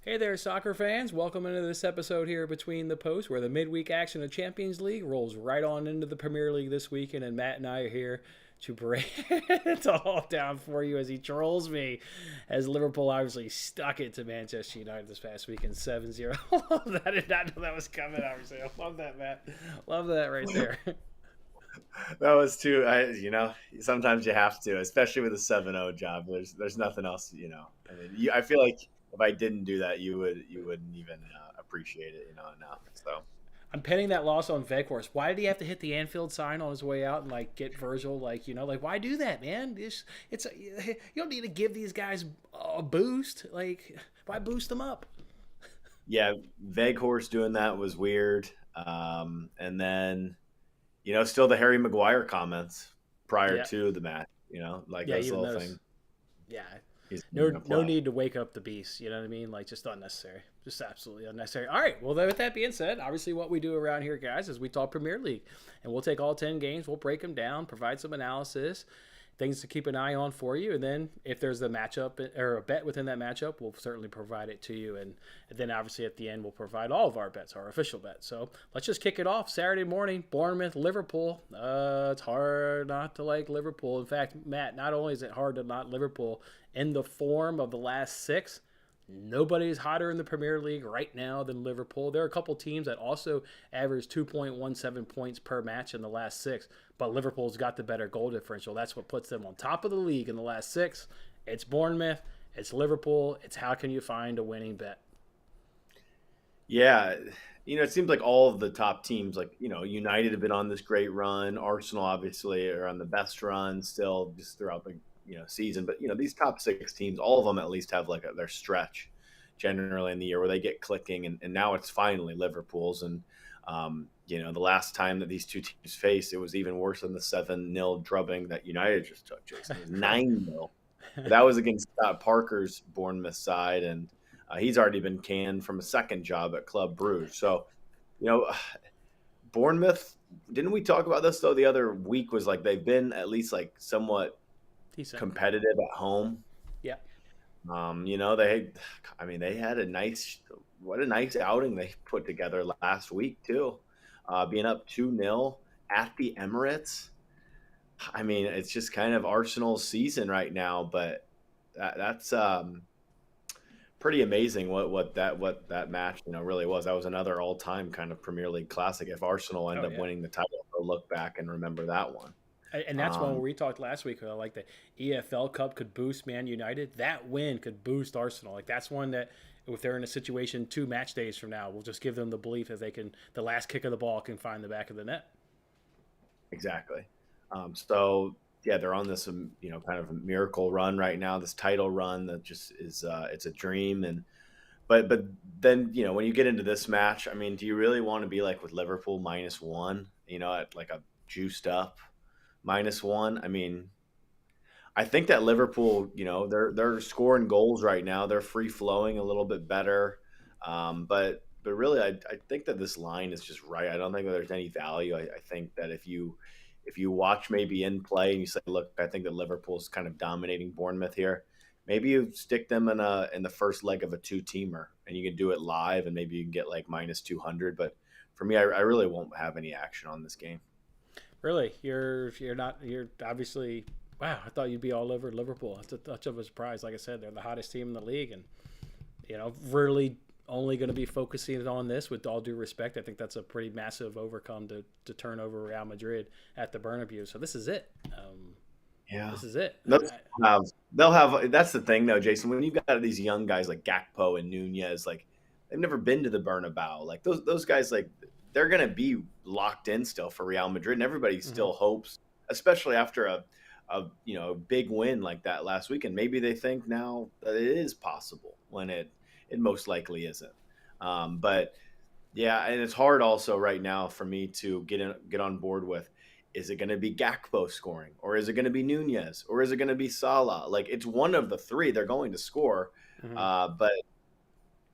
Hey there, soccer fans. Welcome into this episode here between the posts where the midweek action of Champions League rolls right on into the Premier League this weekend. And Matt and I are here to break it all down for you as he trolls me. As Liverpool obviously stuck it to Manchester United this past weekend 7-0. I did not know that was coming, obviously. I love that, Matt. Love that right there. That was too. Sometimes you have to, especially with a 7-0 job. There's nothing else. I mean, I feel like if I didn't do that, you wouldn't even appreciate it. Enough. So I'm pinning that loss on Veghorst. Why did he have to hit the Anfield sign on his way out and get Virgil? Why do that, man? You don't need to give these guys a boost. Why boost them up? yeah, Veghorst doing that was weird. And then still the Harry Maguire comments prior Yeah, to the match. Like yeah. this Even little those, thing. yeah. He's No, going to no play. need to wake up the beast. You know what I mean? Just unnecessary. Just absolutely unnecessary. All right. Well, with that being said, obviously what we do around here, guys, is we talk Premier League, and we'll take all 10 games, we'll break them down, provide some analysis, things to keep an eye on for you, and then if there's a matchup or a bet within that matchup, we'll certainly provide it to you, and then obviously at the end we'll provide all of our bets, our official bets. So let's just kick it off. Saturday morning, Bournemouth, Liverpool. It's hard not to like Liverpool. In fact, Matt, not only is it hard to not Liverpool in the form of the last six, nobody's hotter in the Premier League right now than Liverpool. There are a couple teams that also average 2.17 points per match in the last six, but Liverpool's got the better goal differential. That's what puts them on top of the league in the last six. It's Bournemouth, it's Liverpool, it's how can you find a winning bet. Yeah, it seems like all of the top teams, like United have been on this great run. Arsenal obviously are on the best run still, just throughout the season. But these top six teams, all of them at least have their stretch generally in the year where they get clicking, and now it's finally Liverpool's. And the last time that these two teams faced, it was even worse than the 7-0 drubbing that United just took. Jason, it was 9-0. That was against Parker's Bournemouth side, and he's already been canned from a second job at Club Brugge. So, you know, Bournemouth, didn't we talk about this though the other week? Was like they've been at least somewhat Decent. competitive at home. Yeah. They had what a nice outing they put together last week too, being up 2-0 at the Emirates. I mean, it's just kind of Arsenal's season right now, but that's pretty amazing what that match really was. That was another all time kind of Premier League classic. If Arsenal end Oh, up yeah. winning the title, they'll look back and remember that one. And that's one where Um, we talked last week. Like the EFL Cup could boost Man United. That win could boost Arsenal. That's one that if they're in a situation 2 match days from now, we'll just give them the belief that they can. The last kick of the ball can find the back of the net. exactly. So yeah, they're on this kind of a miracle run right now. This title run that just is it's a dream. And but then when you get into this match, I mean, do you really want to be like with Liverpool -1? At like a juiced up -1. I mean, I think that Liverpool, they're scoring goals right now. They're free flowing a little bit better, but really, I think that this line is just right. I don't think that there's any value. I think that if you watch maybe in play and you say, look, I think that Liverpool's kind of dominating Bournemouth here. Maybe you stick them in the first leg of a two-teamer, and you can do it live, and maybe you can get like -200. But for me, I really won't have any action on this game. Really, you're not. You're obviously. Wow, I thought you'd be all over Liverpool. That's a touch of a surprise. Like I said, they're the hottest team in the league, and really only going to be focusing on this. With all due respect, I think that's a pretty massive overcome to turn over Real Madrid at the Bernabeu. So this is it. Yeah. This is it. They'll have that's the thing though, Jason. When you've got these young guys like Gakpo and Nunez, like they've never been to the Bernabeu. Like those guys, like they're gonna be locked in still for Real Madrid, and everybody Mhm. still hopes, especially after a big win like that last week, and maybe they think now that it is possible when it most likely isn't. But yeah, and it's hard also right now for me to get on board with. Is it going to be Gakpo scoring, or is it going to be Nunez, or is it going to be Salah? Like it's one of the three. They're going to score, Mhm. but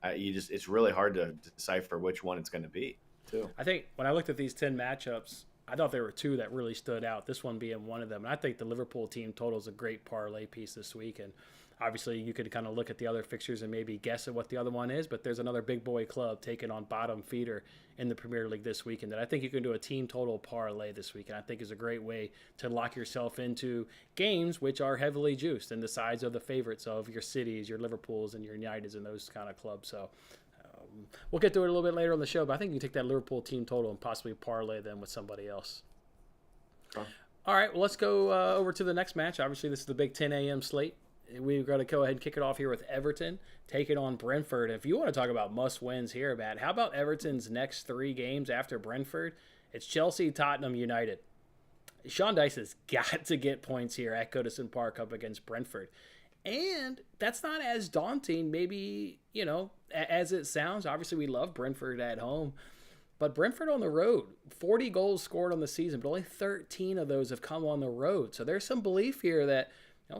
it's really hard to decipher which one it's going to be too. I think when I looked at these 10 matchups, I thought there were two that really stood out. This one being one of them. And I think the Liverpool team total is a great parlay piece this week. And Obviously, you could kind of look at the other fixtures and maybe guess at what the other one is, but there's another big boy club taking on bottom feeder in the Premier League this weekend that I think you can do a team total parlay this weekend. I think is a great way to lock yourself into games which are heavily juiced and the sides of the favorites of your cities, your Liverpools, and your Uniteds and those kind of clubs. So we'll get to it a little bit later on the show, but I think you can take that Liverpool team total and possibly parlay them with somebody else. Oh. All right, well, let's go over to the next match. Obviously, this is the big 10 a.m. slate. We've got to go ahead and kick it off here with Everton taking on Brentford. If you want to talk about must-wins here, Matt, how about Everton's next 3 games after Brentford? It's Chelsea, Tottenham, United. Sean Dyche has got to get points here at Goodison Park up against Brentford. And that's not as daunting, maybe, as it sounds. Obviously, we love Brentford at home. But Brentford on the road, 40 goals scored on the season, but only 13 of those have come on the road. So there's some belief here that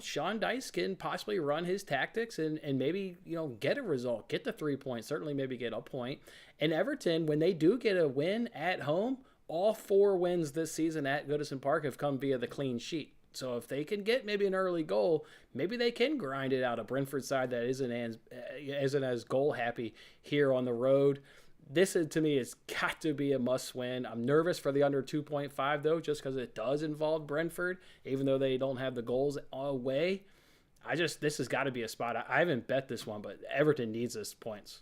Sean Dyche can possibly run his tactics and maybe get a result, get the 3 points, certainly maybe get a point. And Everton, when they do get a win at home, all 4 wins this season at Goodison Park have come via the clean sheet. So if they can get maybe an early goal, maybe they can grind it out. A Brentford side that isn't as goal happy here on the road. This, to me, has got to be a must-win. I'm nervous for the under 2.5, though, just because it does involve Brentford, even though they don't have the goals away. This has got to be a spot. I haven't bet this one, but Everton needs this points.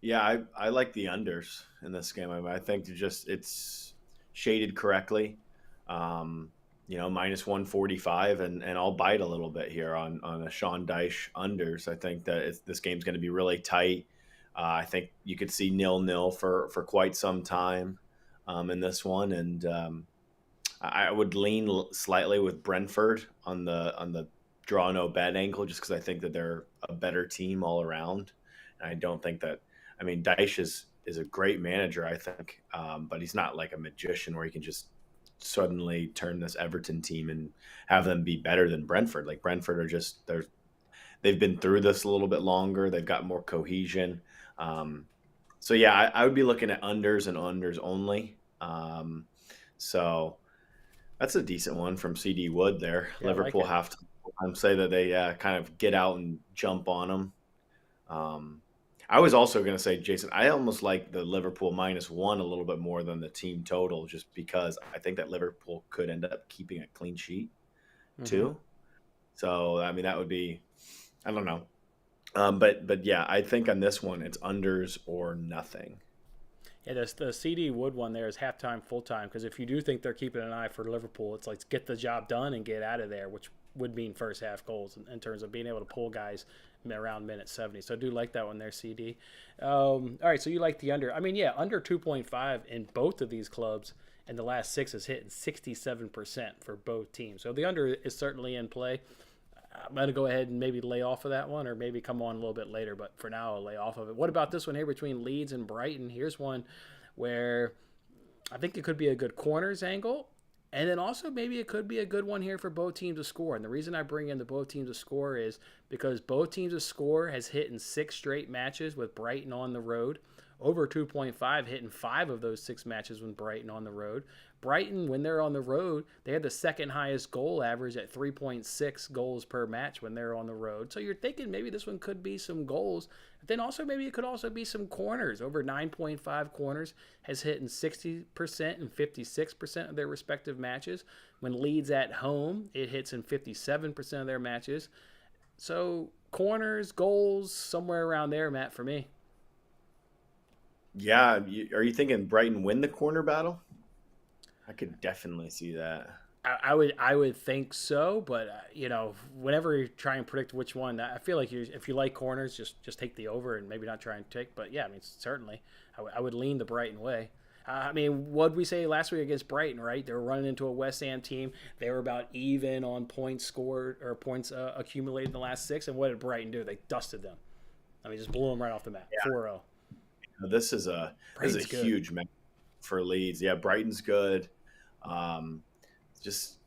Yeah, I like the unders in this game. I think it's shaded correctly. Minus 145, and I'll bite a little bit here on a Sean Dyche unders. I think that this game's going to be really tight. I think you could see 0-0 for quite some time in this one, and I would lean slightly with Brentford on the draw no bet angle, just because I think that they're a better team all around. And I don't think that. I mean, Dyche is a great manager, I think, but he's not like a magician where he can just suddenly turn this Everton team and have them be better than Brentford. Like Brentford are just they've been through this a little bit longer. They've got more cohesion. So yeah, I would be looking at unders and unders only. So that's a decent one from CD Wood there. Yeah, Liverpool like have to say that they kind of get out and jump on them. I was also going to say, Jason, I almost like the Liverpool -1 a little bit more than the team total, just because I think that Liverpool could end up keeping a clean sheet too. So, I mean, that would be, I don't know. But yeah, I think on this one, it's unders or nothing. Yeah, the CD Wood one there is halftime, full-time, because if you do think they're keeping an eye for Liverpool, it's like get the job done and get out of there, which would mean first half goals in terms of being able to pull guys around minute 70. So I do like that one there, CD. All right, so you like the under. I mean, yeah, under 2.5 in both of these clubs in the last 6 is hitting 67% for both teams. So the under is certainly in play. I'm going to go ahead and maybe lay off of that one or maybe come on a little bit later, but for now I'll lay off of it. What about this one here between Leeds and Brighton? Here's one where I think it could be a good corners angle, and then also maybe it could be a good one here for both teams to score. And the reason I bring in the both teams to score is because both teams to score has hit in 6 straight matches with Brighton on the road. Over 2.5 hitting 5 of those 6 matches with Brighton on the road. Brighton, when they're on the road, they had the second highest goal average at 3.6 goals per match when they're on the road. So you're thinking maybe this one could be some goals. But then also maybe it could also be some corners. Over 9.5 corners has hit in 60% and 56% of their respective matches. When Leeds at home, it hits in 57% of their matches. So corners, goals, somewhere around there, Matt, for me. Yeah, are you thinking Brighton win the corner battle? I could definitely see that. I would think so, but whenever you try and predict which one, I feel like if you like corners, just take the over and maybe not try and take. But yeah, I mean certainly, I would lean the Brighton way. I mean, what did we say last week against Brighton? Right, they were running into a West Ham team. They were about even on points scored or points accumulated in the last 6. And what did Brighton do? They dusted them. I mean, just blew them right off the map. 4-0. This is a huge match for Leeds. Yeah, Brighton's good. Just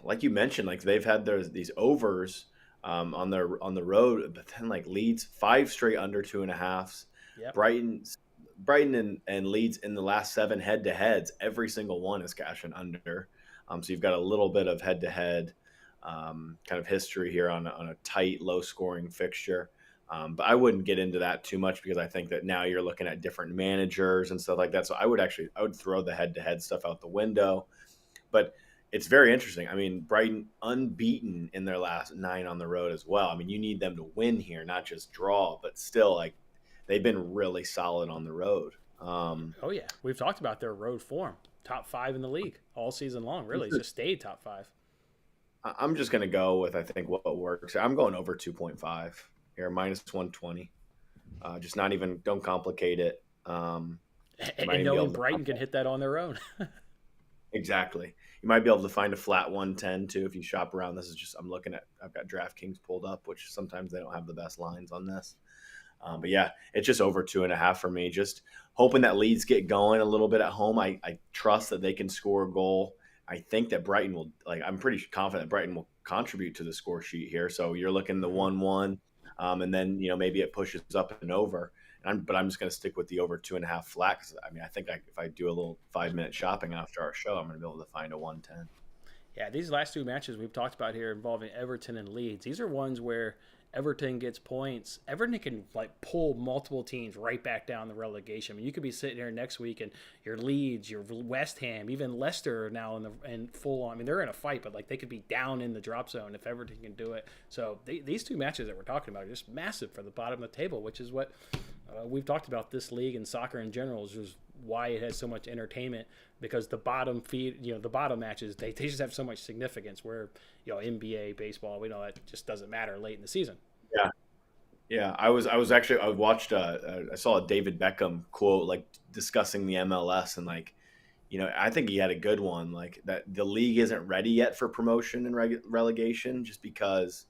like you mentioned, like they've had these overs on the road, but then like Leeds 5 straight under 2.5s. Yep. Brighton and Leeds in the last 7 head-to-heads, every single one is cashing under. So you've got a little bit of head-to-head kind of history here on a tight, low-scoring fixture. But I wouldn't get into that too much because I think that now you're looking at different managers and stuff like that. So I would throw the head-to-head stuff out the window. But it's very interesting. I mean, Brighton unbeaten in their last 9 on the road as well. I mean, you need them to win here, not just draw, but still, like, they've been really solid on the road. Oh yeah, we've talked about their road form, top 5 in the league all season long. Really, it's just stayed top 5. I'm just going to go with, I think, what works. I'm going over 2.5 here, minus 120. Just not even, don't complicate it. And knowing Brighton can hit that on their own. Exactly. You might be able to find a flat 110 too if you shop around. This is just, I've got DraftKings pulled up, which sometimes they don't have the best lines on this. But yeah, it's just over 2.5 for me. Just hoping that Leeds get going a little bit at home. I trust that they can score a goal. I think that Brighton will, I'm pretty confident that Brighton will contribute to the score sheet here. So you're looking the 1-1, and then, maybe it pushes up and over. But I'm just going to stick with the over 2.5 flat. Cause I think if I do a little 5-minute shopping after our show, I'm going to be able to find a 110. Yeah, these last 2 matches we've talked about here involving Everton and Leeds, these are ones where Everton gets points. Everton can pull multiple teams right back down the relegation. I mean, you could be sitting here next week and your Leeds, your West Ham, even Leicester are now in full on. I mean, they're in a fight, but they could be down in the drop zone if Everton can do it. So these 2 matches that we're talking about are just massive for the bottom of the table, which is what we've talked about. This league and soccer in general is just why it has so much entertainment, because the bottom the bottom matches, they just have so much significance, where NBA, baseball, we know that just doesn't matter late in the season. Yeah. I watched I saw a David Beckham quote discussing the MLS, and I think he had a good one, that the league isn't ready yet for promotion and relegation, just because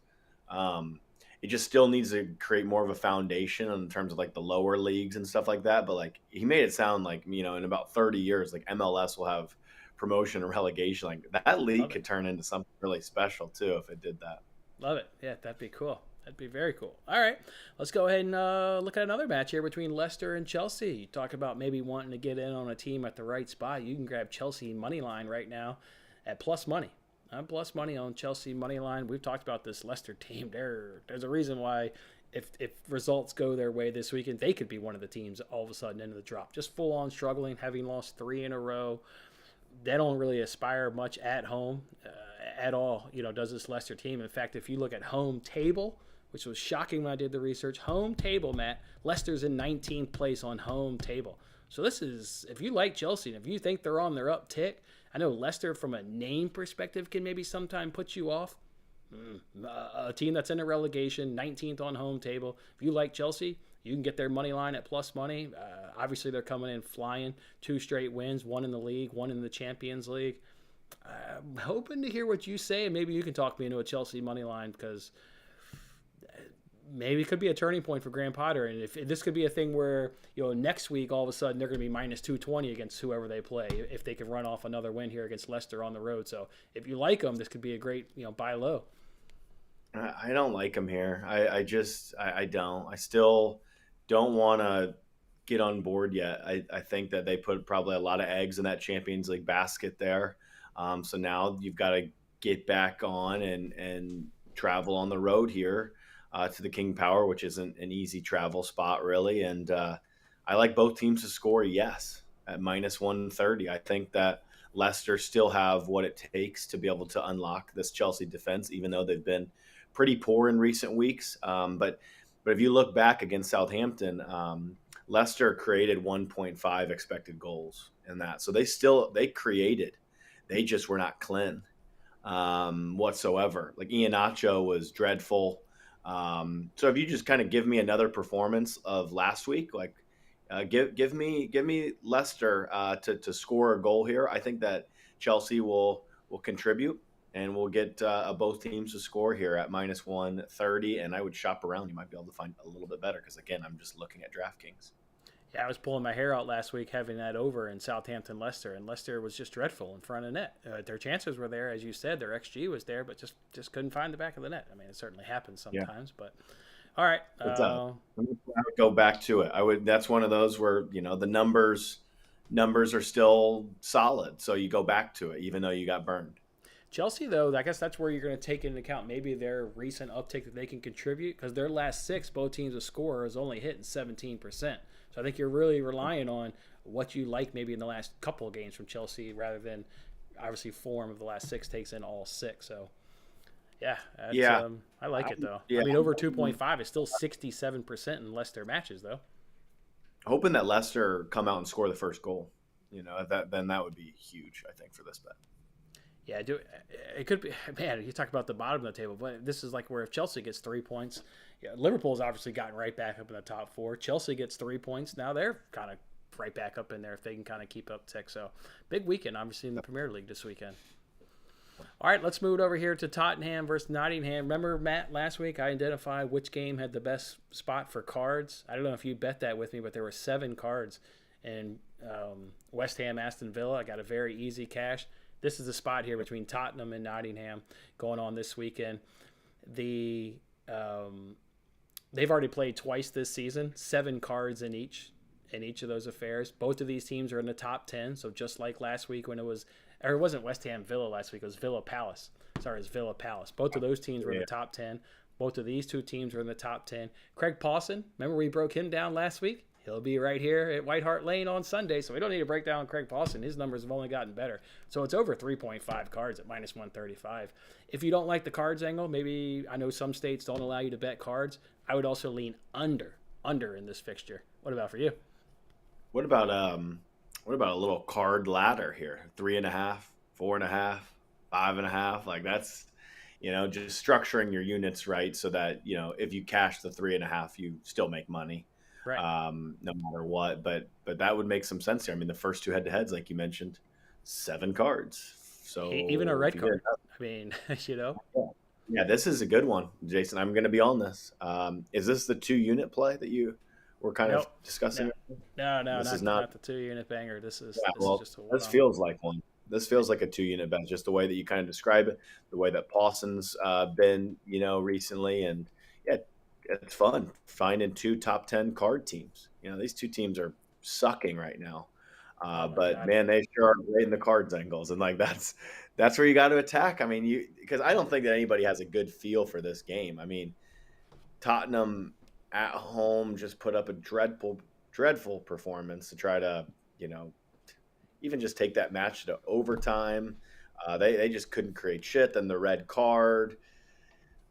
it just still needs to create more of a foundation in terms of the lower leagues and stuff like that. But he made it sound in about 30 years, MLS will have promotion and relegation. That league could turn into something really special too if it did that. Love it. Yeah, that'd be cool. That'd be very cool. All right, let's go ahead and look at another match here between Leicester and Chelsea. You talk about maybe wanting to get in on a team at the right spot. You can grab Chelsea money line right now at plus money. I'm plus money on Chelsea money line. We've talked about this Leicester team. There's a reason why if results go their way this weekend, they could be one of the teams all of a sudden into the drop. Just full on struggling, having lost 3 in a row. They don't really aspire much at home at all, does this Leicester team. In fact, if you look at home table, which was shocking when I did the research, home table, Matt, Leicester's in 19th place on home table. So this is, if you like Chelsea, and if you think they're on their uptick, I know Leicester from a name perspective can maybe sometime put you off. A team that's in a relegation, 19th on home table. If you like Chelsea, you can get their money line at plus money. Obviously, they're coming in flying. 2 straight wins, 1 in the league, 1 in the Champions League. I'm hoping to hear what you say, and maybe you can talk me into a Chelsea money line, because maybe it could be a turning point for Graham Potter. And if this could be a thing where, next week, all of a sudden, they're going to be minus 220 against whoever they play, if they can run off another win here against Leicester on the road. So if you like them, this could be a great, buy low. I don't like them here. I don't. I still don't want to get on board yet. I think that they put probably a lot of eggs in that Champions League basket there. So now you've got to get back on and travel on the road here to the King Power, which isn't an easy travel spot really. And I like both teams to score, yes, at minus 130. I think that Leicester still have what it takes to be able to unlock this Chelsea defense, even though they've been pretty poor in recent weeks. But if you look back against Southampton, Leicester created 1.5 expected goals in that. So they created. They just were not clean whatsoever. Iheanacho was dreadful. So if you just kind of give me another performance of last week, give me Leicester to score a goal here. I think that Chelsea will contribute, and we'll get both teams to score here at minus 130. And I would shop around. You might be able to find a little bit better, because again, I'm just looking at DraftKings. Yeah, I was pulling my hair out last week having that over in Southampton Leicester, and Leicester was just dreadful in front of net. Their chances were there, as you said. Their XG was there, but just couldn't find the back of the net. I mean, it certainly happens sometimes, but all right. I would go back to it. That's one of those where the numbers are still solid, so you go back to it, even though you got burned. Chelsea, though, I guess that's where you're going to take into account maybe their recent uptick that they can contribute, because their last six, both teams with score, is only hitting 17%. So I think you're really relying on what you like maybe in the last couple of games from Chelsea, rather than obviously form of the last six takes in all six. So yeah, Yeah, I like it though. yeah. I mean, over 2.5 is still 67% in Leicester matches though. Hoping that Leicester come out and score the first goal. That would be huge, I think, for this bet. Yeah, I do. It could be, man. You talk about the bottom of the table, but this is like where if Chelsea gets 3 points, yeah, Liverpool's obviously gotten right back up in the top four. Chelsea gets 3 points. Now they're kind of right back up in there if they can kind of keep up tick. So big weekend, obviously, in the Premier League this weekend. All right, let's move it over here to Tottenham versus Nottingham. Remember, Matt, last week I identified which game had the best spot for cards. I don't know if you bet that with me, but there were 7 cards. And West Ham, Aston Villa, I got a very easy cash. This is the spot here between Tottenham and Nottingham going on this weekend. They've already played twice this season, 7 cards in each of those affairs. Both of these teams are in the top 10, so just like last week when it wasn't West Ham Villa last week, it was Villa Palace. Sorry, it's Villa Palace. Both of those teams were in the top 10. Both of these two teams are in the top 10. Craig Pawson, remember we broke him down last week? He'll be right here at White Hart Lane on Sunday, so we don't need to break down Craig Pawson. His numbers have only gotten better. So it's over 3.5 cards at minus 135. If you don't like the cards angle, maybe I know some states don't allow you to bet cards. I would also lean under in this fixture. What about for you? What about a little card ladder here? 3.5, 4.5, 5.5. Like that's, just structuring your units right so that, if you cash the 3.5, you still make money. Right. No matter what, but that would make some sense here. I mean, the first 2 head-to-heads, like you mentioned, 7 cards. So even a red card. I mean, Yeah, this is a good one, Jason. I'm going to be on this. Is this the 2-unit play that you were kind of discussing? No, this is not the 2-unit banger. This is just a this feels like one. This feels like a 2-unit bet, just the way that you kind of describe it, the way that Pawson's been, recently, and yeah, it's fun finding 2 top 10 card teams. These 2 teams are sucking right now. But God, man, they sure are great in the cards angles. And like, that's where you got to attack. I mean, because I don't think that anybody has a good feel for this game. I mean, Tottenham at home just put up a dreadful performance to try to, even just take that match to overtime. They just couldn't create shit. Then the red card.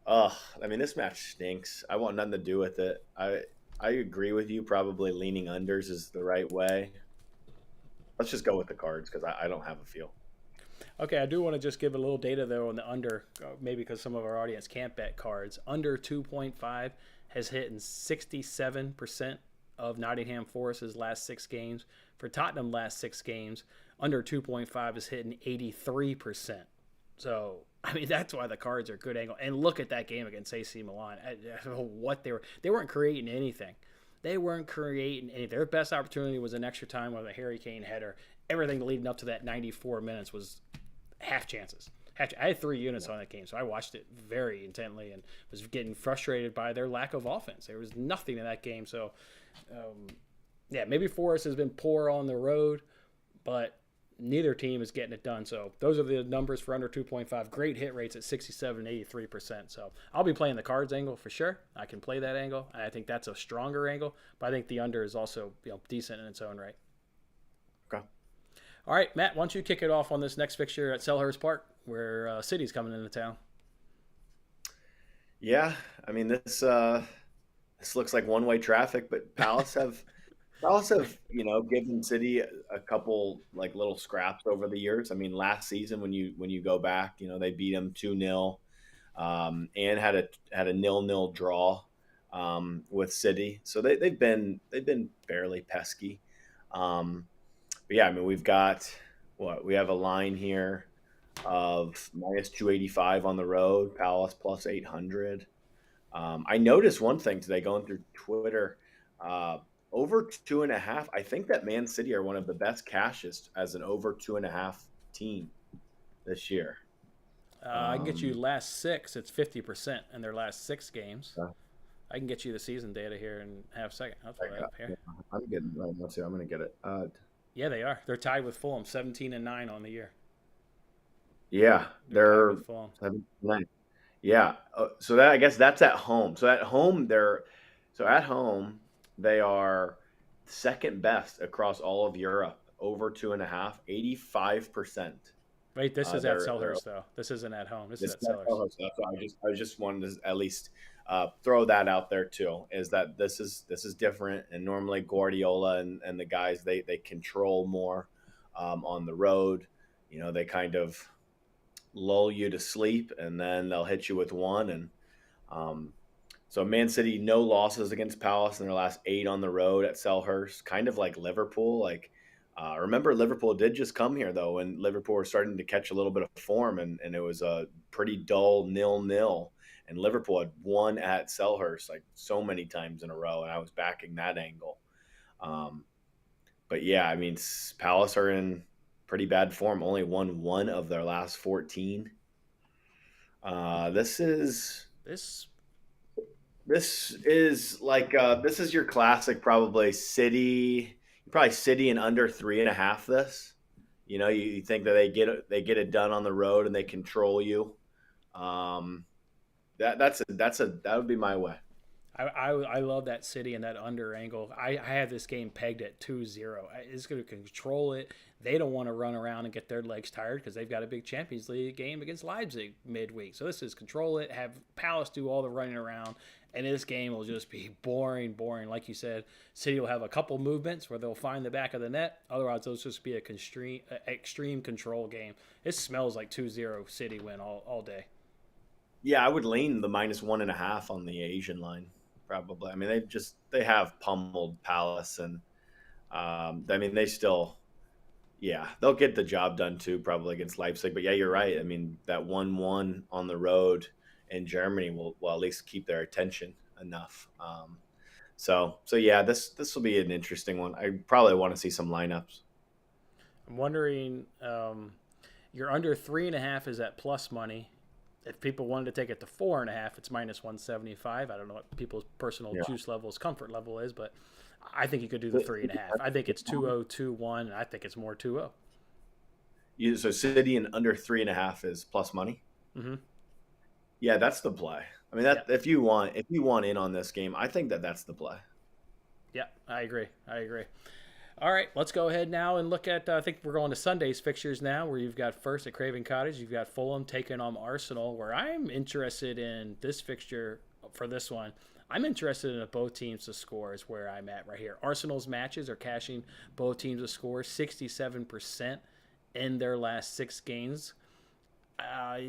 I mean, this match stinks. I want nothing to do with it. I agree with you. Probably leaning unders is the right way. Let's just go with the cards because I don't have a feel. Okay, I do want to just give a little data, though, on the under, maybe because some of our audience can't bet cards. Under 2.5 has hit in 67% of Nottingham Forest's last 6 games. For Tottenham last 6 games, under 2.5 is hitting 83%. So, I mean, that's why the cards are good angle. And look at that game against AC Milan. I don't know what they weren't creating anything. Their best opportunity was an extra time with a Harry Kane header. Everything leading up to that 94 minutes was half chances. I had 3 units on that game, so I watched it very intently and was getting frustrated by their lack of offense. There was nothing in that game. So, maybe Forest has been poor on the road, but neither team is getting it done. So those are the numbers for under 2.5. Great hit rates at 67 and 83%. So I'll be playing the cards angle for sure. I can play that angle. I think that's a stronger angle, but I think the under is also decent in its own right. Okay. All right, Matt, why don't you kick it off on this next fixture at Selhurst Park where City's coming into town? Yeah, I mean, this looks like one-way traffic, but Palace have given City a couple like little scraps over the years. I mean, last season when you go back, they beat them 2-0, and had a 0-0 draw with City. So they've been fairly pesky. But yeah, I mean, we have a line here of minus 285 on the road, Palace plus 800. I noticed one thing today going through Twitter. Over 2.5. I think that Man City are one of the best cashes as an over 2.5 team this year. I can get you last 6. It's 50% in their last 6 games. Okay. I can get you the season data here in half a second. I'll throw that up here. I'm getting. Let's see. I'm going to get it. Yeah, they are. They're tied with Fulham, 17-9 on the year. Yeah, They're tied they're with Fulham. 7-9. Yeah. So that I guess that's at home. So at home they are second best across all of Europe, over 2.5, 85%. Wait, this is at They're Selhurst though. This isn't at home. This is this at Selhurst. that's why I just wanted to at least throw that out there too. Is that this is different, and normally Guardiola and the guys they control more on the road. They kind of lull you to sleep, and then they'll hit you with one. And um, so Man City, no losses against Palace in their last 8 on the road at Selhurst, kind of like Liverpool. Remember, Liverpool did just come here though, when Liverpool were starting to catch a little bit of form, and it was a pretty dull 0-0. And Liverpool had won at Selhurst like so many times in a row, and I was backing that angle. Um, but yeah, I mean, Palace are in pretty bad form. Only won one of their last 14. This is This this is your classic probably City and under 3.5. You think that they get it done on the road and they control you. Um, that would be my way. I love that City and that under angle. I have this game pegged at 2-0. It's going to control it. They don't want to run around and get their legs tired because they've got a big Champions League game against Leipzig midweek. So this is control it, have Palace do all the running around, and this game will just be boring, boring. Like you said, City will have a couple movements where they'll find the back of the net. Otherwise, it'll just be a extreme control game. It smells like 2-0 City win all day. Yeah, I would lean the -1.5 on the Asian line probably. I mean, they have pummeled Palace, and I mean they still. Yeah, they'll get the job done too, probably against Leipzig. But yeah, you're right. I mean, that 1-1 on the road in Germany will at least keep their attention enough. So yeah, this will be an interesting one. I probably want to see some lineups. I'm wondering, you're under 3.5 is at plus money. If people wanted to take it to 4.5, it's -175. I don't know what people's personal Yeah. juice levels, comfort level is, but I think you could do the 3.5. I think it's 2-0, 2-1, and I think it's more 2-0. So City and under 3.5 is plus money. Mm-hmm. Yeah, that's the play. I mean, Yeah, that if you want in on this game, I think that's the play. yeah, I agree. I agree. All right, let's go ahead now and look at. I think we're going to Sunday's fixtures now, where you've got first at Craven Cottage, you've got Fulham taking on Arsenal. Where I'm interested in this fixture for this one, I'm interested in both teams to score. Is where I'm at right here. Arsenal's matches are cashing both teams to score 67% in their last 6 games. Uh,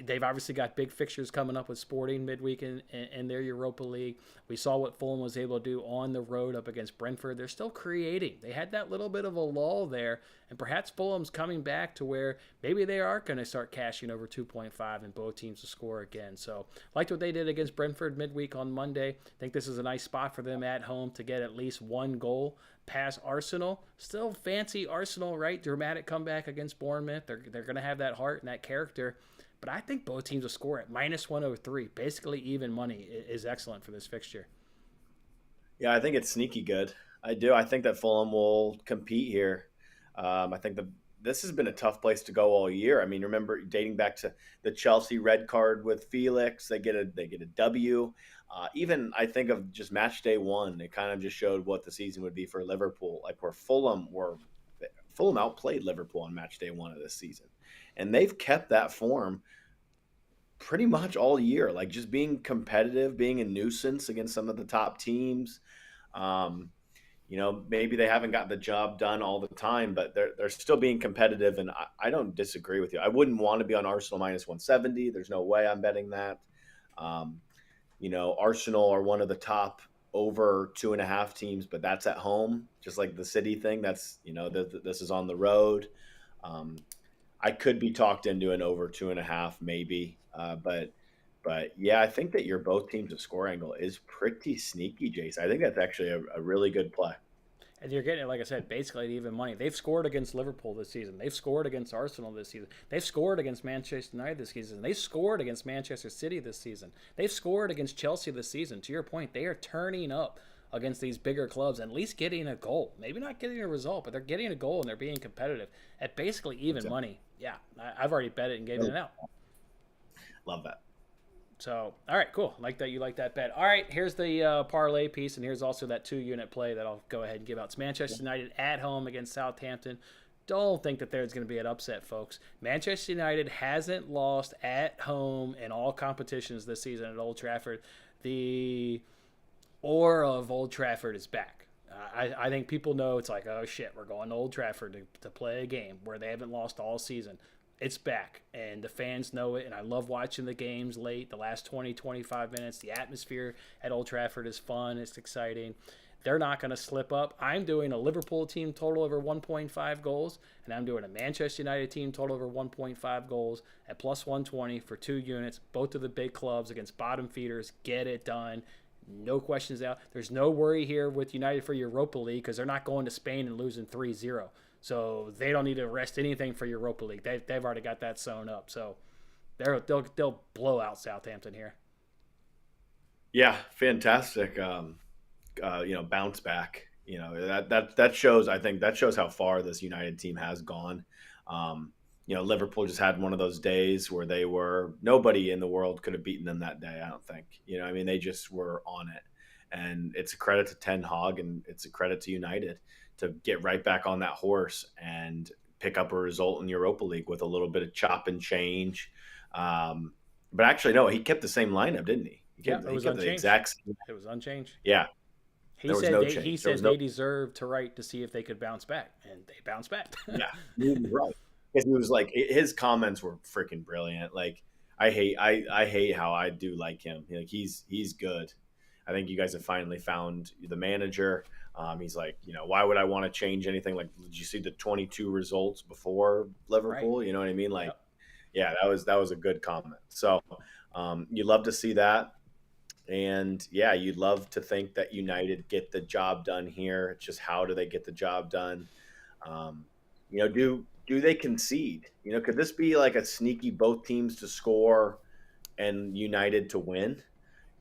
they've obviously got big fixtures coming up with Sporting midweek in their Europa League. We saw what Fulham was able to do on the road up against Brentford. They're still creating. They had that little bit of a lull there, and perhaps Fulham's coming back to where maybe they are going to start cashing over 2.5 and both teams to score again. So, liked what they did against Brentford midweek on Monday. I think this is a nice spot for them at home to get at least one goal past Arsenal. Still fancy Arsenal, right? Dramatic comeback against Bournemouth. They're going to have that heart and that character. But I think both teams will score at -103. Basically, even money is excellent for this fixture. Yeah, I think it's sneaky good. I do. I think that Fulham will compete here. I think this has been a tough place to go all year. I mean, remember dating back to the Chelsea red card with Felix, they get a W. Even I think of just match day one, it kind of just showed what the season would be for Liverpool. Like where Fulham outplayed Liverpool on match day one of this season, and they've kept that form pretty much all year. Like just being competitive, being a nuisance against some of the top teams. Um, maybe they haven't got the job done all the time, but they're still being competitive, and I don't disagree with you. I wouldn't want to be on Arsenal -170. There's no way I'm betting that. Um, Arsenal are one of the top over 2.5 teams, but that's at home, just like the City thing. That's this is on the road. Um, I could be talked into an over 2.5 maybe, but yeah, I think that your both teams of score angle is pretty sneaky, Jason. I think that's actually a really good play. And you're getting it, like I said, basically at even money. They've scored against Liverpool this season. They've scored against Arsenal this season. They've scored against Manchester United this season. They've scored against Manchester City this season. They've scored against Chelsea this season. To your point, they are turning up against these bigger clubs, at least getting a goal. Maybe not getting a result, but they're getting a goal and they're being competitive at basically even money. Yeah, I've already bet it and given it out. Love that. So, all right, cool. Like that. You like that bet. All right, here's the parlay piece, and here's also that 2-unit play that I'll go ahead and give out. It's Manchester United at home against Southampton. Don't think that there's going to be an upset, folks. Manchester United hasn't lost at home in all competitions this season at Old Trafford. The aura of Old Trafford is back. I think people know it's like, oh, shit, we're going to Old Trafford to play a game where they haven't lost all season. It's back, and the fans know it, and I love watching the games late, the last 20, 25 minutes. The atmosphere at Old Trafford is fun. It's exciting. They're not going to slip up. I'm doing a Liverpool team total over 1.5 goals, and I'm doing a Manchester United team total over 1.5 goals at plus 120 for 2 units, both of the big clubs against bottom feeders. Get it done. No questions out. There's no worry here with United for Europa League because they're not going to Spain and losing 3-0. So they don't need to rest anything for Europa League. They've already got that sewn up. So they'll blow out Southampton here. Yeah, fantastic. Bounce back. That shows. I think that shows how far this United team has gone. Liverpool just had one of those days where nobody in the world could have beaten them that day. I don't think. They just were on it, and it's a credit to Ten Hag and it's a credit to United to get right back on that horse and pick up a result in Europa League with a little bit of chop and change. But actually, no, he kept the same lineup, didn't he? It was unchanged. The exact same. It was unchanged. Yeah. He said they deserved to write to see if they could bounce back, and they bounced back. Yeah, right. Because he was like, his comments were freaking brilliant. Like, I hate how I do like him. Like, he's good. I think you guys have finally found the manager. He's like, why would I want to change anything? Like, did you see the 22 results before Liverpool? Right. You know what I mean? Like, yeah, that was a good comment. So, you love to see that. And yeah, you'd love to think that United get the job done here. It's just, how do they get the job done? Do they concede? Could this be like a sneaky both teams to score and United to win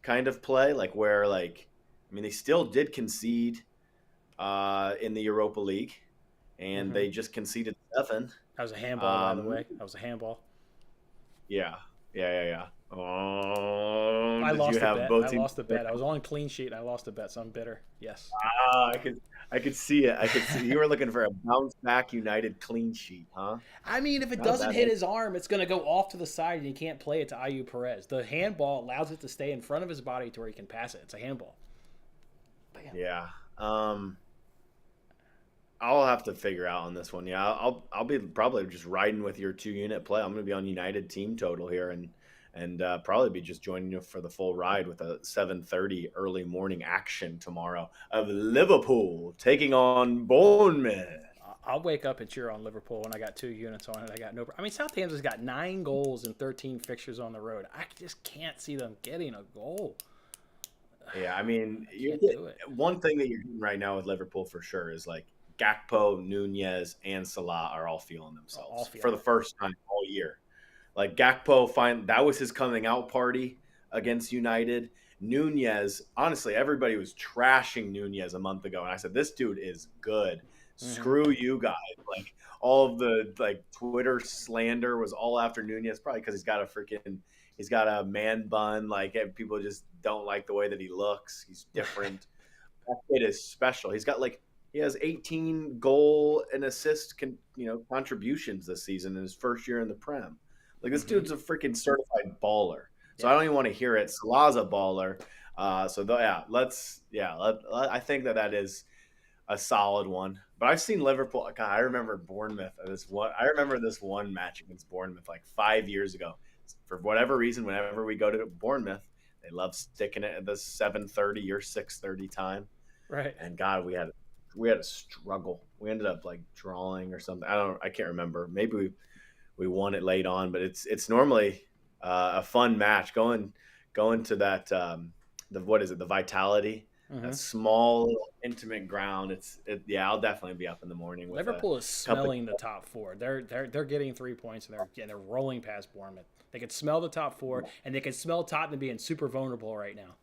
kind of play? Like, where, like, they still did concede in the Europa League, and they just conceded 7. That was a handball, by the way. That was a handball. Yeah. I lost the bet. I was on clean sheet and I lost the bet, so I'm bitter. Yes. I could see it. You were looking for a bounce back United clean sheet, huh? If it doesn't hit his arm, it's going to go off to the side and you can't play it to Ayew Perez. The handball allows it to stay in front of his body to where he can pass it. It's a handball. Bam. Yeah. I'll have to figure out on this one. Yeah, I'll be probably just riding with your 2-unit play. I'm going to be on United team total here and probably be just joining you for the full ride with a 7:30 early morning action tomorrow of Liverpool taking on Bournemouth. I'll wake up and cheer on Liverpool when I got 2 units on it. I got Southampton's got 9 goals and 13 fixtures on the road. I just can't see them getting a goal. Yeah, one thing that you're doing right now with Liverpool for sure is like Gakpo, Nunez, and Salah are all feeling themselves for the first time all year. Like, Gakpo, that was his coming out party against United. Nunez, honestly, everybody was trashing Nunez a month ago, and I said, this dude is good. Screw you guys. Like, all of the Twitter slander was all after Nunez, probably because he's got a man bun. Like, people just don't like the way that he looks. He's different. That kid is special. He has 18 goal and assist contributions this season in his first year in the Prem. Like, this dude's a freaking certified baller. So I don't even want to hear it. Salah's a baller. I think that is a solid one. But I've seen Liverpool. God, I remember Bournemouth. I remember this one match against Bournemouth like 5 years ago. For whatever reason, whenever we go to Bournemouth, they love sticking it at the 7:30 or 6:30 time. Right. And God, we had a struggle. We ended up like drawing or something. I can't remember. Maybe we won it late on, but it's normally a fun match going to that the Vitality, that small small ground. I'll definitely be up in the morning with Liverpool is smelling the top 4. They're getting 3 points and they're rolling past Bournemouth. They can smell the top 4 and they can smell Tottenham being super vulnerable right now.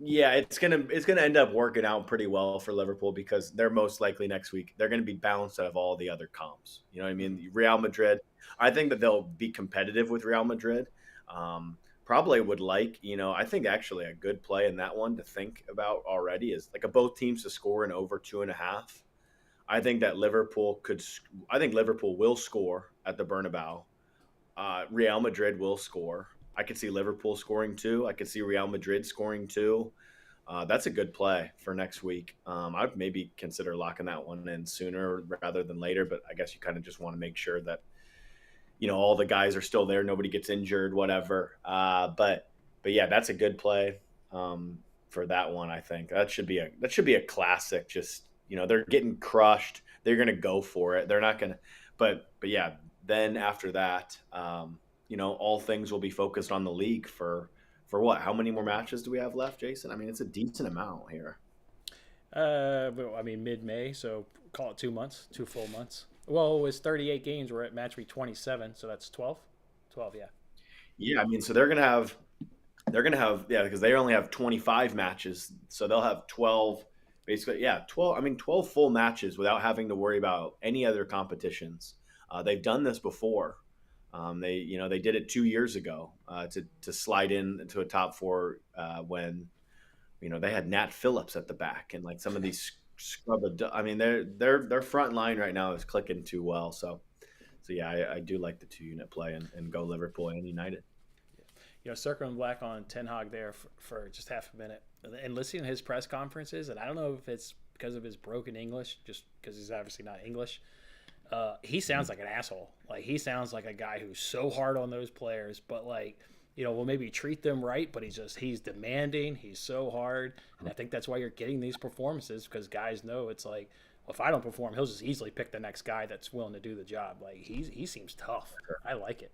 Yeah, it's gonna end up working out pretty well for Liverpool because they're most likely next week they're gonna be bounced out of all the other comps. You know what I Mhm. mean? Real Madrid, I think that they'll be competitive with Real Madrid. Probably would like, I think actually a good play in that one to think about already is like a both teams to score in over 2.5. I think that I think Liverpool will score at the Bernabeu. Real Madrid will score. I could see Liverpool scoring two. I could see Real Madrid scoring two. That's a good play for next week. I'd maybe consider locking that one in sooner rather than later, but I guess you kind of just want to make sure that all the guys are still there, nobody gets injured, whatever. But yeah, that's a good play for that one. I think that should be a classic. Just they're getting crushed. They're gonna go for it. They're not gonna. But yeah, then after that, all things will be focused on the league for what? How many more matches do we have left, Jason? I mean, it's a decent amount here. Well, I mean, mid-May, so call it 2 months, 2 full months. Well, it was 38 games. We're at match week 27, so that's 12. 12, yeah. Yeah, I mean, so they're gonna have yeah because they only have 25 matches, so they'll have 12 basically. Yeah, 12. I mean, 12 full matches without having to worry about any other competitions. They've done this before. They did it 2 years ago to slide in into a top four when they had Nat Phillips at the back and like some of these I mean, their front line right now is clicking too well. So yeah, I do like the 2 unit play and go Liverpool and United. Circling back on Ten Hag there for just half a minute and listening to his press conferences, and I don't know if it's because of his broken English, just because he's obviously not English. He sounds like an asshole. Like he sounds like a guy who's so hard on those players, but like will maybe treat them right, but he's demanding. He's so hard, and I think that's why you're getting these performances because guys know it's like, well, if I don't perform, he'll just easily pick the next guy that's willing to do the job. Like he seems tough. I like it.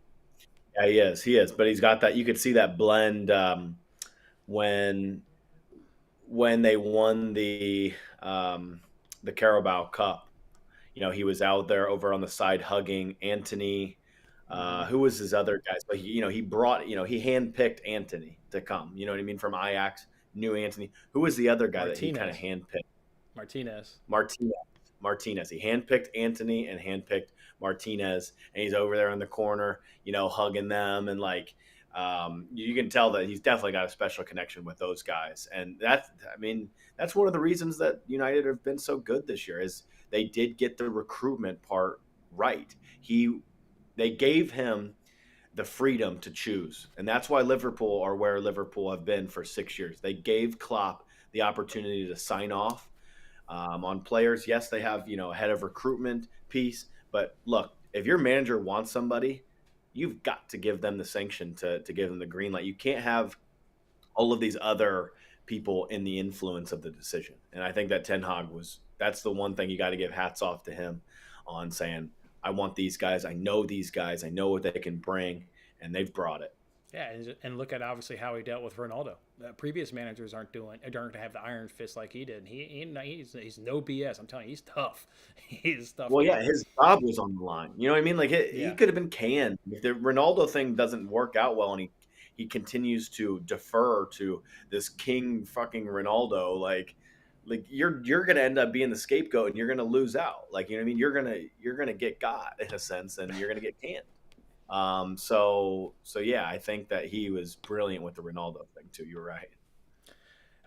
Yeah, he is, but he's got that. You could see that blend when they won the Carabao Cup. He was out there over on the side hugging Anthony. Mm-hmm. Who was his other guys? But he brought, he handpicked Anthony to come. You know what I mean? From Ajax, knew Anthony. Who was the other guy that he kind of Martinez. handpicked? Martinez. Martinez. Martinez. He handpicked Anthony and handpicked Martinez, and he's over there in the corner, hugging them, and like you can tell that he's definitely got a special connection with those guys, and that's one of the reasons that United have been so good this year is they did get the recruitment part right. They gave him the freedom to choose, and that's why Liverpool are where Liverpool have been for 6 years. They gave Klopp the opportunity to sign off on players. Yes, they have a head of recruitment piece, but look, if your manager wants somebody, you've got to give them the sanction to give them the green light. You can't have all of these other people in the influence of the decision. And I think that Ten Hag that's the one thing you got to give hats off to him on saying, I want these guys. I know these guys. I know what they can bring, and they've brought it. Yeah, and look at obviously how he dealt with Ronaldo. Previous managers aren't going to have the iron fist like he did. He's no BS. I'm telling you, he's tough. He's a tough Well, yeah, guy. his job was on the line. You know what I mean? Like he Yeah, could have been canned if the Ronaldo thing doesn't work out well, and he continues to defer to this king fucking Ronaldo. Like you're gonna end up being the scapegoat, and you're gonna lose out. Like what I mean? You're gonna get got in a sense, and you're gonna get canned. So yeah, I think that he was brilliant with the Ronaldo thing too. You're right.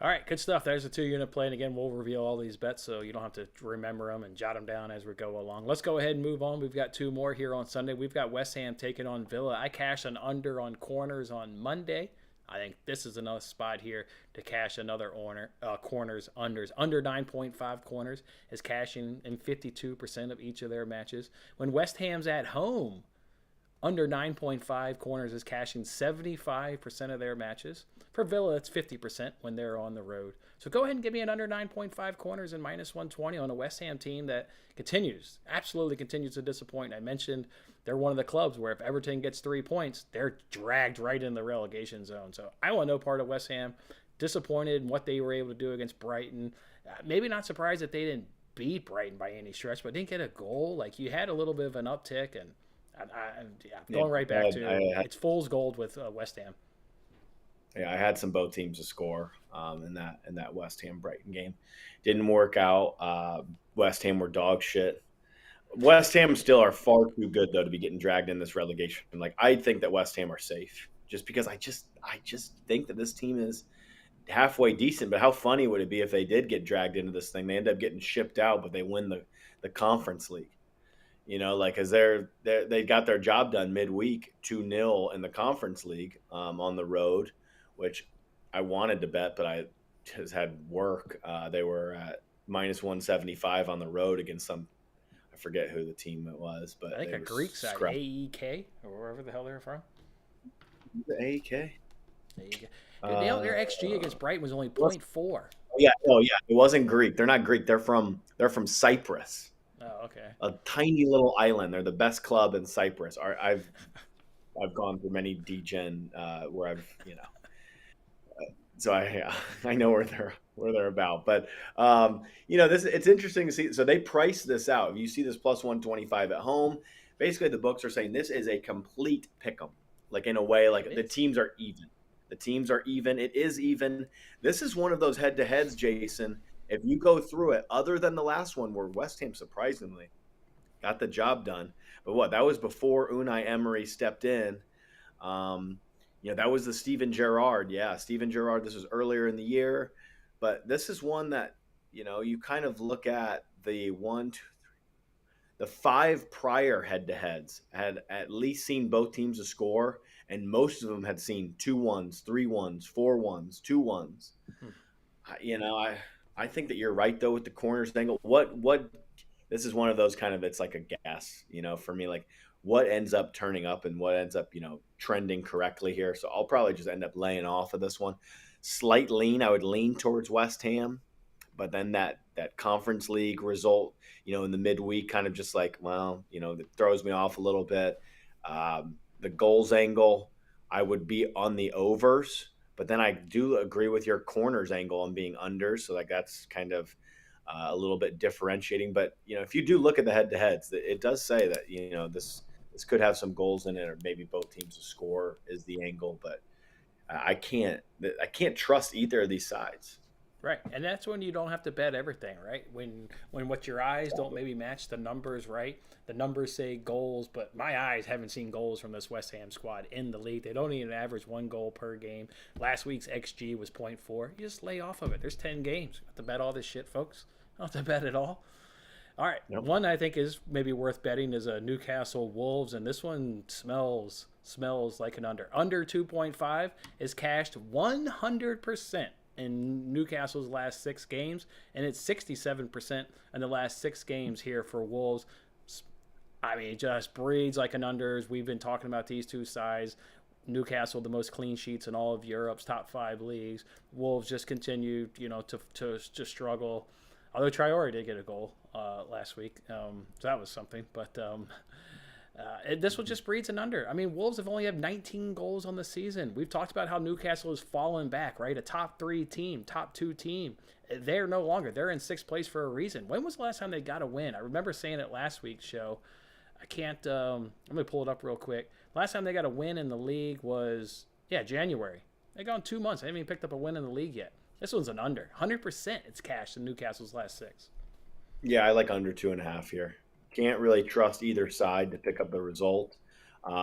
all right, good stuff. There's a 2 unit play, and again, we'll reveal all these bets so you don't have to remember them and jot them down as we go along. Let's go ahead and move on. We've got two more here on Sunday. We've got West Ham taking on Villa. I cashed an under on corners on Monday. I think this is another spot here to cash another corners unders. Under 9.5 corners is cashing in 52% of each of their matches. When West Ham's at home, under 9.5 corners is cashing 75% of their matches. For Villa, it's 50% when they're on the road. So go ahead and give me an under 9.5 corners and minus 120 on a West Ham team that absolutely continues to disappoint. I mentioned they're one of the clubs where if Everton gets 3 points, they're dragged right in the relegation zone. So I want no part of West Ham. Disappointed in what they were able to do against Brighton. Maybe not surprised that they didn't beat Brighton by any stretch, but didn't get a goal. Like you had a little bit of an uptick, and yeah, Yeah, going right back to it's fool's gold with West Ham. Yeah, I had some both teams to score in that West Ham Brighton game. Didn't work out. West Ham were dog shit. West Ham still are far too good though to be getting dragged in this relegation. Like I think that West Ham are safe just because I just think that this team is halfway decent. But how funny would it be if they did get dragged into this thing? They end up getting shipped out, but they win the conference league. You know, like because they got their job done midweek 2-0 in the conference league on the road, which I wanted to bet, but I just had work. They were at -175 on the road against some, I forget who the team it was, but I think they a were Greek side, scrap. AEK or wherever the hell they're from. The AEK. There you go. Dude, their XG Uh, against Brighton was only was, point 0.4. yeah, oh yeah, it wasn't Greek. They're not Greek. They're from Cyprus, Oh, okay. a tiny little island. They're the best club in Cyprus. I've gone through many degen where I've so I know where they're about. But this it's interesting to see. So they price this out. If you see this +125 at home, basically the books are saying this is a complete pick 'em. Like in a way, It like the is. teams are even. The teams are even. It is even. This is one of those head to heads, Jason. If you go through it, other than the last one where West Ham surprisingly got the job done, but what that was before Unai Emery stepped in. Um, that was the Steven Gerrard. Yeah, Steven Gerrard. This was earlier in the year, but this is one that you kind of look at the five prior head-to-heads had at least seen both teams to score, and most of them had seen 2-1s, 3-1s, 4-1s, 2-1s. Hmm. I think that you're right though with the corners angle. What this is one of those kind of it's like a guess, for me like what ends up turning up and what ends up, trending correctly here. So I'll probably just end up laying off of this one. Slight lean, I would lean towards West Ham, but then that conference league result, in the midweek kind of just like, well, that throws me off a little bit. The goals angle, I would be on the overs, but then I do agree with your corners angle on being under. So like that's kind of a little bit differentiating. But if you do look at the head-to-heads, it does say that this could have some goals in it, or maybe both teams to score is the angle. But I can't trust either of these sides. Right, and that's when you don't have to bet everything, right? When what your eyes don't maybe match the numbers, right? The numbers say goals, but my eyes haven't seen goals from this West Ham squad in the league. They don't even average 1 goal per game. Last week's XG was point 0.4. You just lay off of it. There's 10 games. You have to bet all this shit, folks. You don't have to bet it all. All right, Yep. one I think is maybe worth betting is a Newcastle Wolves, and this one smells like an under. Under 2.5 is cashed 100% in Newcastle's last 6 games, and it's 67% in the last 6 games here for Wolves. I mean, it just breeds like an unders. We've been talking about these two sides. Newcastle, the most clean sheets in all of Europe's top 5 leagues. Wolves just continue, to struggle. Although Traore did get a goal last week, so that was something. But this one just breeds an under. I mean, Wolves have only had 19 goals on the season. We've talked about how Newcastle has fallen back, right? A top 3 team, top 2 team. They're no longer. They're in 6th place for a reason. When was the last time they got a win? I remember saying it last week's show. I can't. I'm gonna pull it up real quick. Last time they got a win in the league was January. They gone 2 months. They haven't even picked up a win in the league yet. This one's an under. 100% it's cashed in Newcastle's last 6. Yeah, I like under 2.5 here. Can't really trust either side to pick up the result. But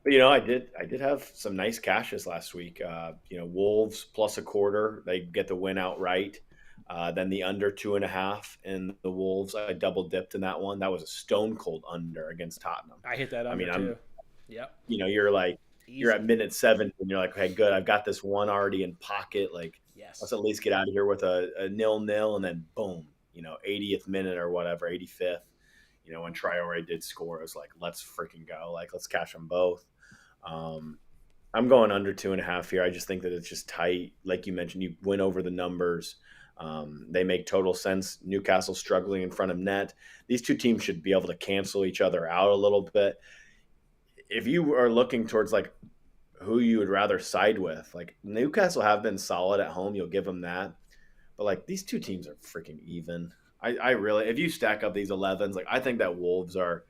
I did have some nice cashes last week. Wolves plus a quarter, they get the win outright. Then the under 2.5 in the Wolves, I double dipped in that one. That was a stone cold under against Tottenham. I hit that I under mean, too. Yep. you're at Easy. minute 7 and you're like, okay, good, I've got this one already in pocket. Like, let's Yes. at least get out of here with a 0-0, and then boom, 80th minute or whatever, 85th. When Traore did score, it was like, let's freaking go. Like, let's catch them both. Um, I'm going under 2.5 here. I just think that it's just tight. Like you mentioned, you went over the numbers. They make total sense. Newcastle struggling in front of net. These two teams should be able to cancel each other out a little bit. If you are looking towards like who you would rather side with, like Newcastle have been solid at home, you'll give them that. But like these two teams are freaking even. I really, if you stack up these 11s, like I think that Wolves are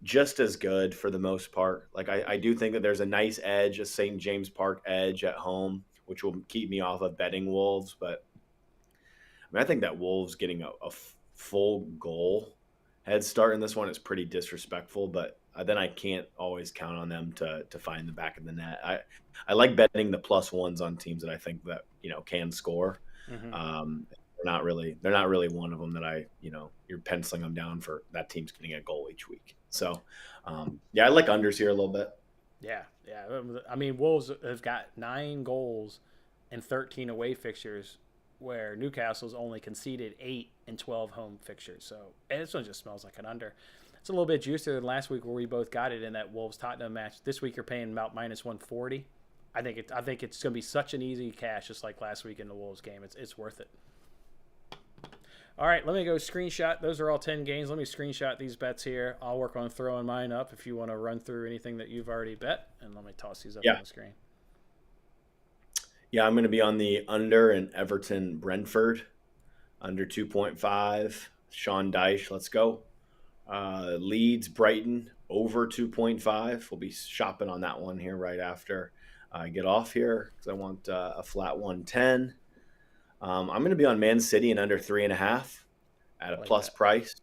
just as good for the most part. Like I do think that there's a nice edge, a St. James Park edge at home, which will keep me off of betting Wolves. But I mean, I think that Wolves getting a full goal head start in this one is pretty disrespectful. But then I can't always count on them to find the back of the net. I like betting the plus ones on teams that I think that can score. Mm-hmm. They're not really one of them that you're penciling them down for that team's getting a goal each week. So I like unders here a little bit. Yeah. I mean, Wolves have got 9 goals and 13 away fixtures, where Newcastle's only conceded 8 in 12 home fixtures. So this one just smells like an under. It's a little bit juicier than last week where we both got it in that Wolves Tottenham match. This week you're paying about minus 140. I think it's going to be such an easy cash, just like last week in the Wolves game. It's worth it. All right, let me go screenshot. Those are all 10 games. Let me screenshot these bets here. I'll work on throwing mine up if you want to run through anything that you've already bet. And let me toss these up on the screen. Yeah, I'm going to be on the under in Everton Brentford, under 2.5. Sean Dyche, let's go. Leeds Brighton, over 2.5. We'll be shopping on that one here right after I get off here because I want a flat 110. I'm going to be on Man City and under 3.5 at a plus price.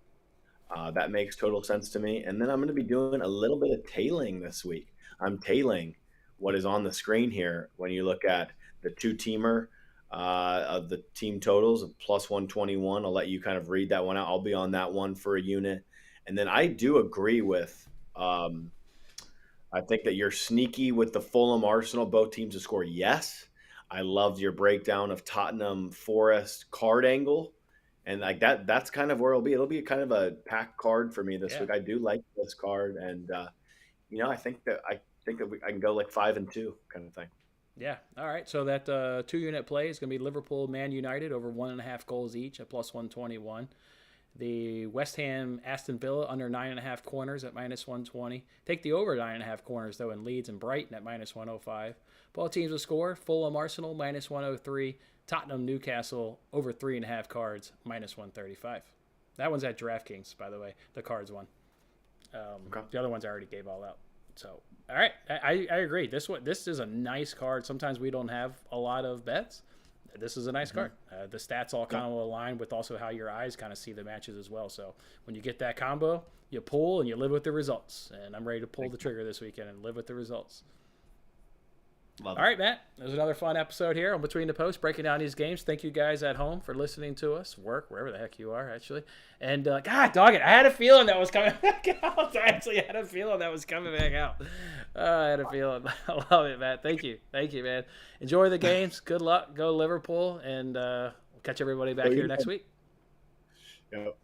That makes total sense to me. And then I'm going to be doing a little bit of tailing this week. I'm tailing what is on the screen here when you look at the two-teamer of the team totals of plus 121. I'll let you kind of read that one out. I'll be on that one for a unit. And then I do agree with I think that you're sneaky with the Fulham Arsenal, both teams to score. Yes. I loved your breakdown of Tottenham Forest card angle. And like that's kind of where it'll be. It'll be kind of a packed card for me this week. I do like this card. And, I think that I can go like 5 and 2 kind of thing. Yeah. All right. So that 2-unit play is going to be Liverpool, Man United over 1.5 goals each at plus 121. The West Ham, Aston Villa under 9.5 corners at minus 120. Take the over 9.5 corners, though, in Leeds and Brighton at minus 105. Both teams will score. Fulham Arsenal, minus 103. Tottenham Newcastle, over 3.5 cards, minus 135. That one's at DraftKings, by the way, the cards one. The other ones I already gave all out. So, all right, I agree. This is a nice card. Sometimes we don't have a lot of bets. This is a nice card. The stats all kind of align with also how your eyes kind of see the matches as well. So when you get that combo, you pull and you live with the results. And I'm ready to pull the trigger this weekend and live with the results. All right, Matt. There's another fun episode here on Between the Posts, breaking down these games. Thank you guys at home for listening to us, work, wherever the heck you are, actually. And, God, dog it, I had a feeling that was coming back out. I actually had a feeling that was coming back out. I had a feeling. I love it, Matt. Thank you. Thank you, man. Enjoy the games. Good luck. Go Liverpool. And we'll catch everybody back here next week. Yep.